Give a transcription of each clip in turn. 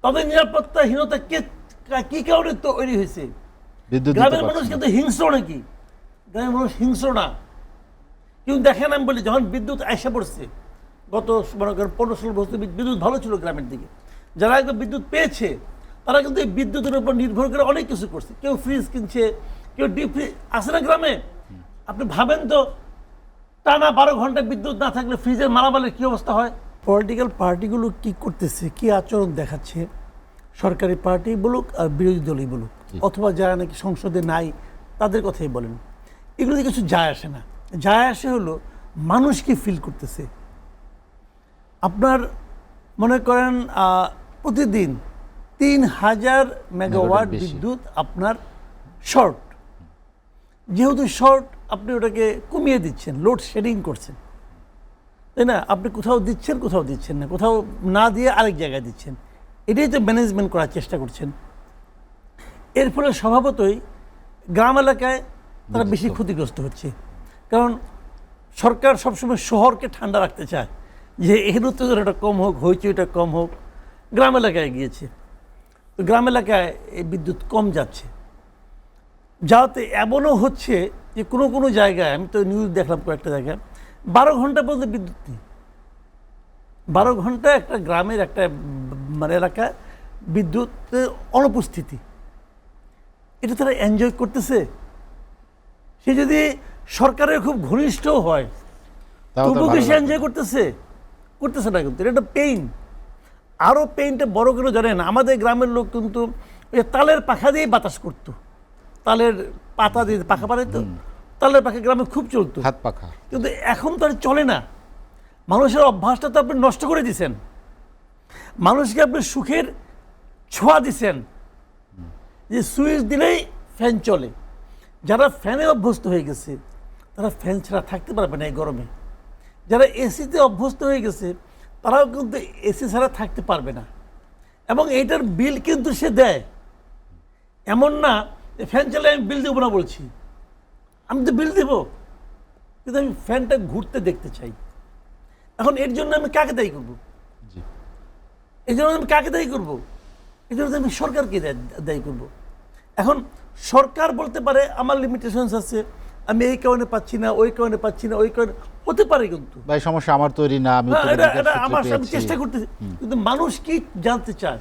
তাদের নিরাপত্তাহীনতা কি কারণে তৈরি হয়েছে? গ্রামের মানুষ কিন্তু হিংস্র নাকি? গ্রামের মানুষ হিংস্র না। কিন্তু দেখেন, আমি বলি, যখন বিদ্যুৎ এসে পড়ছে, গত মনে করেন 15-16 বছর বিদ্যুৎ ভালো ছিল গ্রামের দিকে, যারা একদম বিদ্যুৎ পেয়েছে তারা কিন্তু এই বিদ্যুতের উপর নির্ভর করে অনেক কিছু করছে। কেউ ফ্রিজ কিনছে, কেউ ডিপ ফ্রিজ আছে না গ্রামে? আপনি ভাবেন তো, টানা 12 ঘন্টা বিদ্যুৎ না থাকলে ফ্রিজের মালামালের কি অবস্থা হয়? পলিটিক্যাল পার্টিগুলো কি করতেছে, কি আচরণ দেখাচ্ছে, সরকারি পার্টি বলুক আর বিরোধী দলই বলুক, অথবা যারা নাকি সংসদে নাই তাদের কথাই বলেন, এগুলোতে কিছু যায় আসে না। যায় আসে হলো মানুষ কি ফিল করতেছে। আপনার মনে করেন প্রতিদিন 3000 মেগাওয়াট বিদ্যুৎ আপনার শর্ট। যেহেতু শর্ট, আপনি ওটাকে কমিয়ে দিচ্ছেন, লোড শেডিং করছেন, তাই না? আপনি কোথাও দিচ্ছেন, কোথাও দিচ্ছেন না, কোথাও না দিয়ে আরেক জায়গায় দিচ্ছেন। এটাই তো ম্যানেজমেন্ট করার চেষ্টা করছেন। এর ফলে স্বভাবতই গ্রাম এলাকায় তারা বেশি ক্ষতিগ্রস্ত হচ্ছে। কারণ সরকার সবসময় শহরকে ঠান্ডা রাখতে চায়, যে এখানে উত্তেজনাটা কম হোক, হইচইটা কম হোক। গ্রাম এলাকায় গিয়েছে, তো গ্রাম এলাকায় এই বিদ্যুৎ কম যাচ্ছে, যাতে এমনও হচ্ছে যে কোনো কোনো জায়গায়, আমি তো নিউজ দেখলাম কয়েকটা জায়গায়, 12 ঘন্টা পর্যন্ত বিদ্যুৎ নেই। 12 ঘন্টা একটা গ্রামের একটা মানে এলাকায় বিদ্যুতের অনুপস্থিতি। এটা তারা এনজয় করতেছে। সে যদি সরকারের খুব ঘনিষ্ঠ হয় তবুও কি সে এনজয় করতেছে? করতেছে না। কিন্তু এটা একটা পেইন। আরও পেইনটা বড় করে জানেন, আমাদের গ্রামের লোক কিন্তু ওই তালের পাখা দিয়ে বাতাস করতো, তালের পাতা দিয়ে পাখা বানাইতো, তালের পাখা গ্রামে খুব চলতো, হাত পাখা। কিন্তু এখন তো আর চলে না। মানুষের অভ্যাসটা তো আপনি নষ্ট করে দিচ্ছেন। মানুষকে আপনি সুখের ছোঁয়া দিচ্ছেন, যে সুইচ দিলেই ফ্যান চলে। যারা ফ্যানে অভ্যস্ত হয়ে গেছে তারা ফ্যান ছাড়া থাকতে পারবে না এই গরমে। যারা এসিতে অভ্যস্ত হয়ে গেছে তারাও কিন্তু এসি ছাড়া থাকতে পারবে না। এবং এইটার বিল কিন্তু সে দেয়, এমন না যে ফ্যান চালিয়ে আমি বিল দেবো না বলছি, আমি তো বিল দেবো, কিন্তু আমি ফ্যানটা ঘুরতে দেখতে চাই। এখন এর জন্য আমি কাকে দায়ী করবো? এই জন্য আমি কাকে দায়ী করবো? এই জন্য আমি সরকারকে দায়ী করবো। এখন সরকার বলতে পারে আমার লিমিটেশনস আছে, আমি এই কারণে পাচ্ছি না, ওই কারণে পাচ্ছি না, ওই কারণে হতে পারে, কিন্তু ভাই সমস্যা আমার তৈরি না, আমি আমি চেষ্টা করতেছি। কিন্তু মানুষ কি জানতে চায়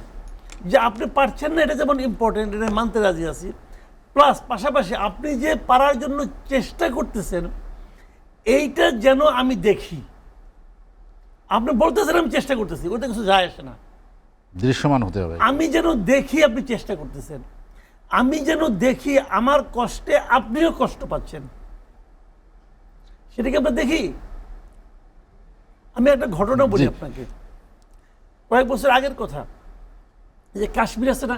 যে আপনি পারছেন না, এটা যেমন ইম্পর্টেন্ট, এটা মানতে রাজি আছি। প্লাস পাশাপাশি আপনি যে পারার জন্য চেষ্টা করতেছেন এইটা যেন আমি দেখি। আপনি বলতেছেন আমি চেষ্টা করতেছি, ওটা কিছু যায় আসে না। দৃশ্যমান হতে হবে। আমি যেন দেখি আপনি চেষ্টা করতেছেন, আমি যেন দেখি আমার কষ্টে আপনিও কষ্ট পাচ্ছেন, সেটাকে আমরা দেখি। আমি একটা ঘটনা বলি আপনাকে, কয়েক বছর আগের কথা। যে কাশ্মীর আছে না,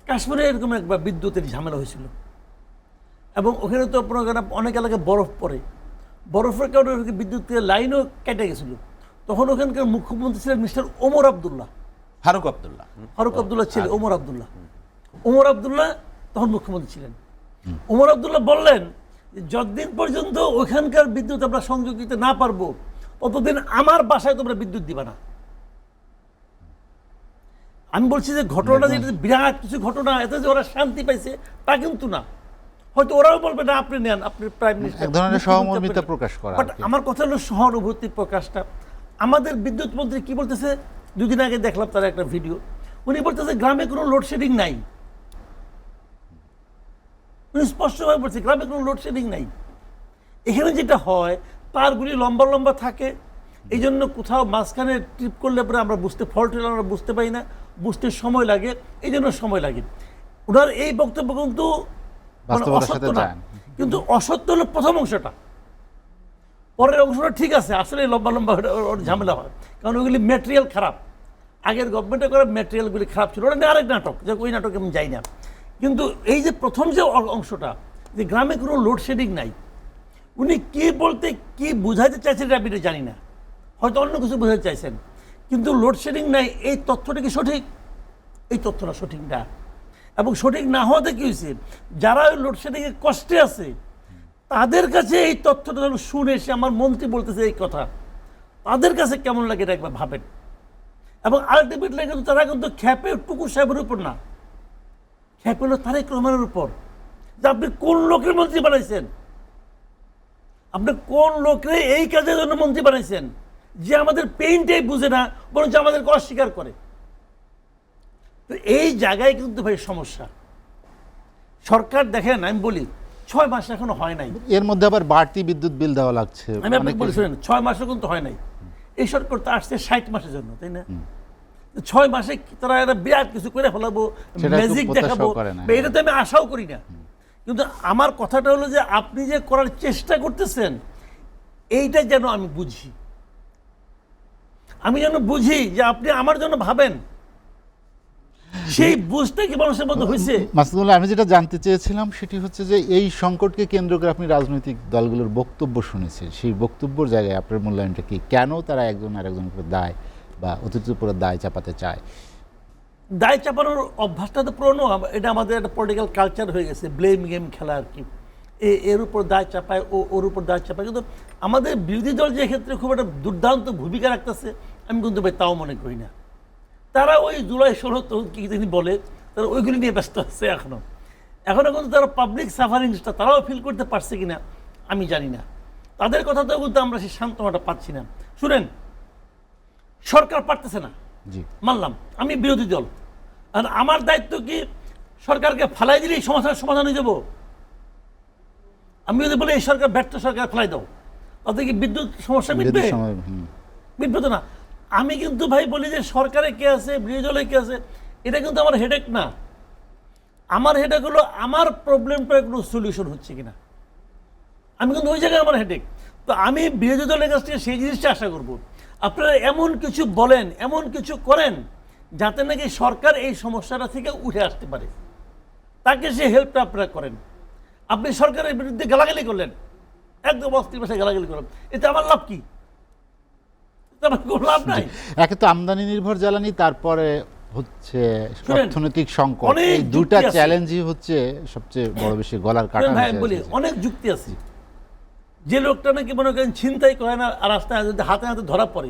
কাশ্মীরে এরকম একবার বিদ্যুতের ঝামেলা হয়েছিল, এবং ওখানে তো অনেক এলাকায় বরফ পড়ে, বরফের কারণে বিদ্যুতের লাইনও কেটে গেছিল। তখন ওখানকার মুখ্যমন্ত্রী ছিলেন মিস্টার ওমর আবদুল্লাহ, ফারুক আবদুল্লাহ ছিলেন ওমর আবদুল্লাহ তখন মুখ্যমন্ত্রী ছিলেন। ওমর আবদুল্লাহ বললেন যে যতদিন পর্যন্ত ওইখানকার বিদ্যুৎ আমরা সংযোগ দিতে না পারবো ততদিন আমার বাসায় তোমরা বিদ্যুৎ দিবা না। আমি বলছি যে ঘটনাটা যেটা বিরাট কিছু ঘটনা, এতে যে ওরা শান্তি পাইছে তা কিন্তু না। হয়তো ওরাও বলবে না আপনি নেন, আপনি প্রাইম মিনিস্টার, এক ধরনের সহমর্মিতা প্রকাশ করা। বাট আমার কথা হলো সহানুভূতি প্রকাশটা। আমাদের বিদ্যুৎ মন্ত্রী কি বলতেছে, দুদিন আগে দেখলাম তার একটা ভিডিও, উনি বলতেছে গ্রামে কোনো লোডশেডিং নাই। উনি স্পষ্টভাবে বলছে গ্রামে কোনো লোডশেডিং নাই। এখানে যেটা হয় তারগুলি লম্বা লম্বা থাকে, এই জন্য কোথাও মাঝখানে ট্রিপ করলে পরে আমরা ফল্ট হলে আমরা বুঝতে পারি না, বুঝতে সময় লাগে, এই জন্য সময় লাগে। ওনার এই বক্তব্য কিন্তু অসত্য না, কিন্তু অসত্য হলো প্রথম অংশটা, পরের অংশটা ঠিক আছে। আসলে লম্বা লম্বা ঝামেলা হয়, কারণ ওইগুলি ম্যাটেরিয়াল খারাপ, আগের গভর্নমেন্টে করা ম্যাটেরিয়ালগুলি খারাপ ছিল, ওটা আরেক নাটক, যে ওই নাটকে আমি যাই না। কিন্তু এই যে প্রথম যে অংশটা, যে গ্রামে কোনো লোডশেডিং নাই, উনি কি বলতে কি বুঝাইতে চাইছেন আমি এটা জানি না, হয়তো অন্য কিছু বোঝাতে চাইছেন। কিন্তু লোডশেডিং নাই এই তথ্যটা কি সঠিক? এই তথ্যটা সঠিক না। এবং সঠিক না হওয়াতে কি হয়েছে, যারা ওই লোডশেডিংয়ের কষ্টে আছে তাদের কাছে এই তথ্যটা শুনে এসে আমার মন্ত্রী বলতেছে এই কথা, তাদের কাছে কেমন লাগে এটা একবার ভাবেন। এবং আলটিমেটলি কিন্তু তারা কিন্তু খ্যাপে টুকুর সাহেবের উপর না, খ্যাপে হলো তারেক রহমানের উপর, যে আপনি কোন লোকের মন্ত্রী বানাইছেন, আপনি কোন লোকরে এই কাজের জন্য মন্ত্রী বানাইছেন, যে আমাদের পেইনটাই বুঝে না, বরঞ্চ আমাদেরকে অস্বীকার করে। তো এই জায়গায় কিন্তু ভাই সমস্যা। সরকার দেখেন, আমি বলি 6 মাস এখনো হয় নাই, এর মধ্যে আবার বাড়তি বিদ্যুৎ বিল দেওয়া লাগছে। আমি আপনাকে বলি শুনেন, 6 মাসও কিন্তু হয় নাই। এই সরকার তো আসছে 60 মাসের জন্য, তাই না? 6 মাসে তারা একটা বিরাট কিছু করে ফেলাবো, সেটা একটু ম্যাজিক প্রত্যাশাও দেখাবো, করে না। এটা তো আমি আশাও করি না। কিন্তু আমার কথাটা হলো যে আপনি যে করার চেষ্টা করতেছেন, এইটা যেন আমি বুঝি, আমি যেন বুঝি যে আপনি আমার জন্য ভাবেন, সেই বুঝটা কি মানুষের মধ্যে হয়েছে? মাসুদুল্লাহ, আমি যেটা জানতে চেয়েছিলাম সেটি হচ্ছে যে এই সংকটকে কেন্দ্র করে আপনি রাজনৈতিক দলগুলোর বক্তব্য শুনেছেন, সেই বক্তব্যের জায়গায় আপনার মূল্যায়নটা কি? কেন তারা একজন আরেকজনের উপর দায় বা অতিথির উপরে দায় চাপাতে চায়? দায় চাপানোর অভ্যাসটা তো পুরনো, এটা আমাদের একটা পলিটিক্যাল কালচার হয়ে গেছে, ব্লেম গেম খেলা আর কি। এর উপর দায় চাপায়, ওর উপর দায় চাপায়। কিন্তু আমাদের বিরোধী দল যে ক্ষেত্রে খুব একটা দুর্দান্ত ভূমিকা রাখতেছে, আমি কিন্তু ভাই তাও মনে করি না। তারা ওই জুলাই 16 কি তিনি বলে, তারা ওইগুলি নিয়ে ব্যস্ত আছে এখনো কিন্তু তারা পাবলিক সাফারিংসটা তারাও ফিল করতে পারছে কিনা আমি জানি না। তাদের কথাতেও কিন্তু আমরা সেই সান্ত্বনাটা পাচ্ছি না। শুনেন, সরকার পারতেছে না, জি মানলাম, আমি বিরোধী দল, আর আমার দায়িত্ব কি সরকারকে ফালাই দিলেই সমস্যার সমাধান হয়ে যাব? আমি যদি বলি এই সরকার ব্যর্থ, সরকার ফেলাই দাও, তাতে কি বিদ্যুৎ সমস্যা মিটবে? মিটবে তো না। আমি কিন্তু ভাই বলি যে সরকারে কে আছে, বিরোধী দলে কে আছে, এটা কিন্তু আমার হেডেক না। আমার হেডেক হলো আমার প্রবলেমটার কোনো সলিউশন হচ্ছে কিনা, আমি কিন্তু ওই জায়গায় আমার হেডেক। তো আমি বিরোধী দলের কাছ থেকে সেই জিনিসটা আশা করব, আপনারা এমন কিছু বলেন, এমন কিছু করেন যাতে নাকি সরকার এই সমস্যাটা থেকে উঠে আসতে পারে, তাকে সে হেল্পটা আপনারা করেন। আপনি সরকারের বিরুদ্ধে গালাগালি করলেন, একদম অস্থির ভাষায় গালাগালি করলেন, এতে আমার লাভ কি? আমার কোনো লাভ নাই। একে তো আমদানি নির্ভর জ্বালানি, তারপরে হচ্ছে অর্থনৈতিক সংকট, অনেক এই দুটা যুক্তি আছে। চ্যালেঞ্জই হচ্ছে সবচেয়ে বড় বেশি গলার কাটা ভাই হয়ে বলি যাচ্ছে। অনেক যুক্তি আছে। যে লোকটা নাকি মনে করেন ছিনতাই করে না, আর রাস্তায় যদি হাতে হাতে ধরা পড়ে,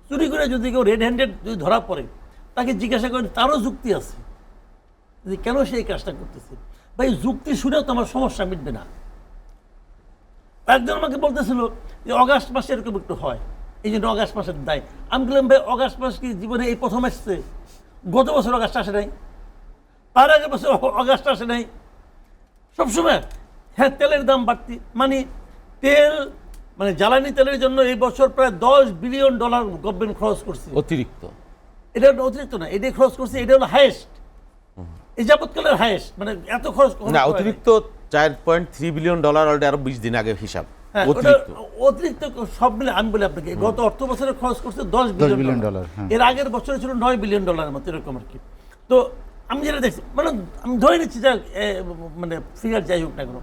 চুরি করে যদি কেউ রেড হ্যান্ডেড যদি ধরা পড়ে, তাকে জিজ্ঞাসা করেন, তারও যুক্তি আছে যে কেন সে এই কাজটা করতেছে। ভাই যুক্তি শুনেও তো আমার সমস্যা মিটবে না। একজন আমাকে বলতেছিল যে অগাস্ট মাসে এরকম একটু হয়, এই জন্য অগাস্ট মাসের দায়। আমি বললাম ভাই অগাস্ট মাস কি জীবনে এই প্রথম আসছে? গত বছর অগাস্ট আসে নাই, তার আগের বছর অগাস্ট আসে নাই, সবসময়। হ্যাঁ, তেলের দাম বাড়তি, মানে তেল, মানে জ্বালানি তেলের জন্য এই বছর প্রায় $10 বিলিয়ন গভর্নমেন্ট খরচ করছে। অতিরিক্ত, এটা অতিরিক্ত না, এটাই খরচ করছে, এটা হলো হাইয়েস্ট, এই যাবৎকালের হাইয়েস্ট। মানে এত খরচ না, অতিরিক্ত $4.3 বিলিয়ন অলরেডি আরো 20 দিন আগে হিসাব। হ্যাঁ, অতিরিক্ত সব মিলে আমি বলি আপনাকে, গত অর্থ বছরে খরচ করছে $10 বিলিয়ন। এর আগের বছরে ছিল $9 বিলিয়ন মতো, এরকম আর কি। তো আমি যেটা দেখছি, মানে আমি ধরে নিচ্ছি যে মানে ফিগার যাই হোক না কেন,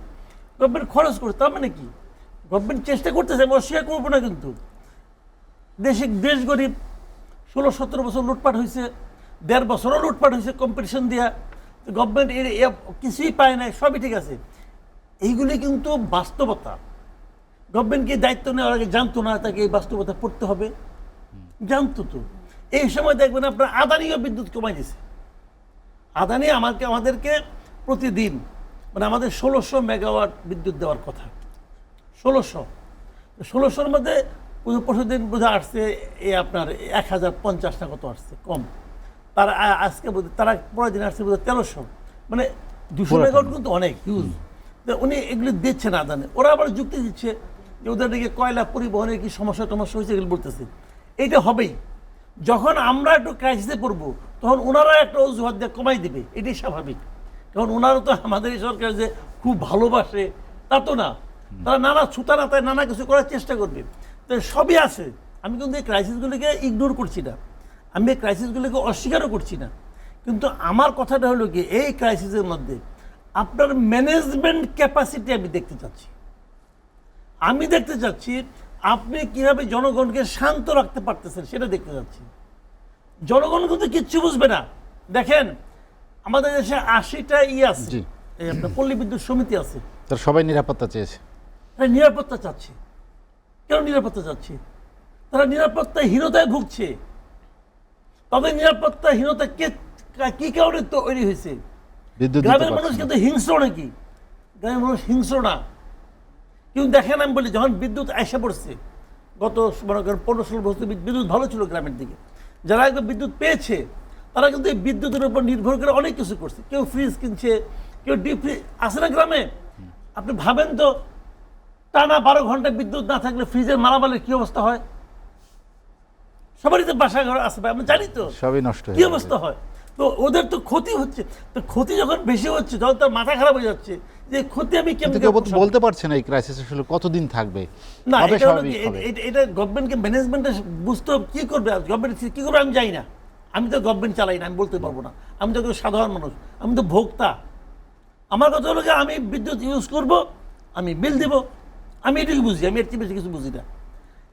গভর্নমেন্ট খরচ করছে, তার মানে কি গভর্নমেন্ট চেষ্টা করতেছে, আমি অস্বীকার করবো না। কিন্তু দেশ গরিব, 16-17 বছর লুটপাট হয়েছে, 1.5 বছরও লুটপাট হয়েছে কম্পিটিশন দিয়া, গভর্নমেন্ট কিছুই পায় না, সবই ঠিক আছে। এইগুলি কিন্তু বাস্তবতা। গভর্নমেন্টকে দায়িত্ব নেওয়ার আগে জানতো না তাকে এই বাস্তবতা পড়তে হবে? জানতো তো। এই সময় দেখবেন আপনার আদানিও বিদ্যুৎ কমাই দিয়েছে। আদানি আমাদেরকে প্রতিদিন মানে আমাদের 1600 মেগাওয়াট বিদ্যুৎ দেওয়ার কথা, 1600-র মধ্যে পরশুদিন বোধহয় আসছে আপনার 1050 না কত আসছে, কম। তার আজকে তারা পরের দিন আসছে বোধহয় 1300, মানে 200 মেগাওয়াট কিন্তু অনেক হিউজ। উনি এগুলি দিচ্ছে না আদানি, ওরা আবার যুক্তি দিচ্ছে যে ওদের দিকে কয়লা পরিবহনের কি সমস্যা হয়েছে, এগুলো বলতেছে। এইটা হবেই, যখন আমরা একটু ক্রাইসিসে পড়বো তখন ওনারা একটা অজুহাত দিয়ে কমাই দিবে, এটাই স্বাভাবিক। কারণ ওনারা তো আমাদের এই সরকার যে খুব ভালোবাসে তা তো না, তারা নানা ছুতানাতায় নানা কিছু করার চেষ্টা করবে। তো সবই আছে, আমি কিন্তু এই ক্রাইসিসগুলিকে ইগনোর করছি না, আমি এই ক্রাইসিসগুলিকে অস্বীকারও করছি না। কিন্তু আমার কথাটা হলো কি, এই ক্রাইসিসের মধ্যে আপনার ম্যানেজমেন্ট ক্যাপাসিটি আমি দেখতে চাচ্ছি। আমি দেখতে চাচ্ছি আপনি কিভাবে জনগণকে শান্ত রাখতে পারতেছেন, সেটা দেখতে চাচ্ছি। জনগণ কিন্তু কিচ্ছু বুঝবে না। দেখেন আমাদের দেশে 80টা আছে, এই আপনার পল্লী বিদ্যুৎ সমিতি আছে, তারা সবাই নিরাপত্তা চেয়েছে, নিরাপত্তা চাচ্ছে। কেন নিরাপত্তা চাচ্ছে? তারা নিরাপত্তাহীনতায় ভুগছে। তবে নিরাপত্তাহীনতা কি কারণে তৈরি হয়েছে? বিদ্যুৎ দিতে গ্রামের মানুষ পারছে না। কিন্তু হিংস্র নাকি? গ্রামের মানুষ হিংস্র না। কিন্তু দেখেন, আমি বলি, যখন বিদ্যুৎ এসে পড়ছে গত মনে করেন 15-16 বছর বিদ্যুৎ ভালো ছিল গ্রামের দিকে, যারা একবার বিদ্যুৎ পেয়েছে তারা কিন্তু এই বিদ্যুতের উপর নির্ভর করে অনেক কিছু করছে। কেউ ফ্রিজ কিনছে, কেউ ডিপ ফ্রিজ আছে না গ্রামে। আপনি ভাবেন তো, টানা 12 ঘন্টা বিদ্যুৎ না থাকলে ফ্রিজের মালামালের কি অবস্থা হয়? সবারই তো বাসা ঘর আছে ভাই, আমরা জানি তো সবই নষ্ট কি হয়ে যাবে। অবস্থা হয়। তো ওদের তো ক্ষতি হচ্ছে। তো ক্ষতি যখন বেশি হচ্ছে, যখন তার মাথা খারাপ হয়ে যাচ্ছে যে ক্ষতি আমি কিন্তু কেমন কেউ বলতে পারছে না এই ক্রাইসিস আসলে কতদিন থাকবে, না, কবে এটা হলো স্বাভাবিক কি, হবে। এটা গভর্নমেন্টকে ম্যানেজমেন্টে বুঝতে হবে কি করবে। গভর্নমেন্ট কি করবে আমি জানি না, আমি তো গভর্নমেন্ট চালাই না, আমি বলতে পারবো না। আমি তো একজন সাধারণ মানুষ, আমি তো ভোক্তা। আমার কথা হলো যে আমি বিদ্যুৎ ইউজ করব, আমি বিল দেব, আমি এটুকু বুঝি, আমি এর চেয়ে বেশি কিছু বুঝি না।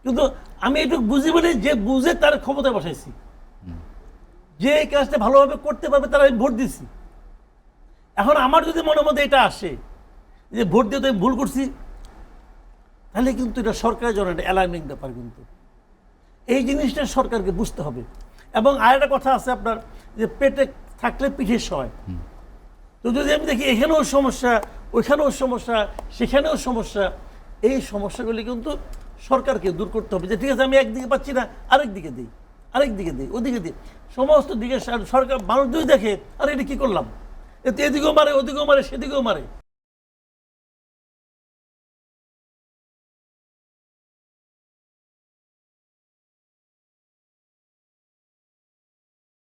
কিন্তু আমি এটুকু বুঝি বলে যে বুঝে তার ক্ষমতায় বসাইছি, যে এই কাজটা ভালোভাবে করতে পারবে তারা আমি ভোট দিছি। এখন আমার যদি মনের মধ্যে এটা আসে যে ভোট দিয়ে তো আমি ভুল করছি, তাহলে কিন্তু এটা সরকারের জন্য একটা অ্যালার্মিং ব্যাপার। কিন্তু এই জিনিসটা সরকারকে বুঝতে হবে। এবং আরেকটা কথা আছে আপনার, যে পেটে থাকলে পিঠে সয়। তো যদি আমি দেখি এখানেও সমস্যা, ওইখানেও সমস্যা, সেখানেও সমস্যা, এই সমস্যাগুলি কিন্তু সরকারকে দূর করতে হবে। যে ঠিক আছে, আমি একদিকে পাচ্ছি না, আরেক দিকে দিই, আরেক দিকে দিই, ওদিকে দিই, সমস্ত দিকে সরকার মানুষ দুই দেখে, আর এটা কি করলাম, এতে এদিকেও মারে, ওদিকেও মারে, সেদিকেও মারে।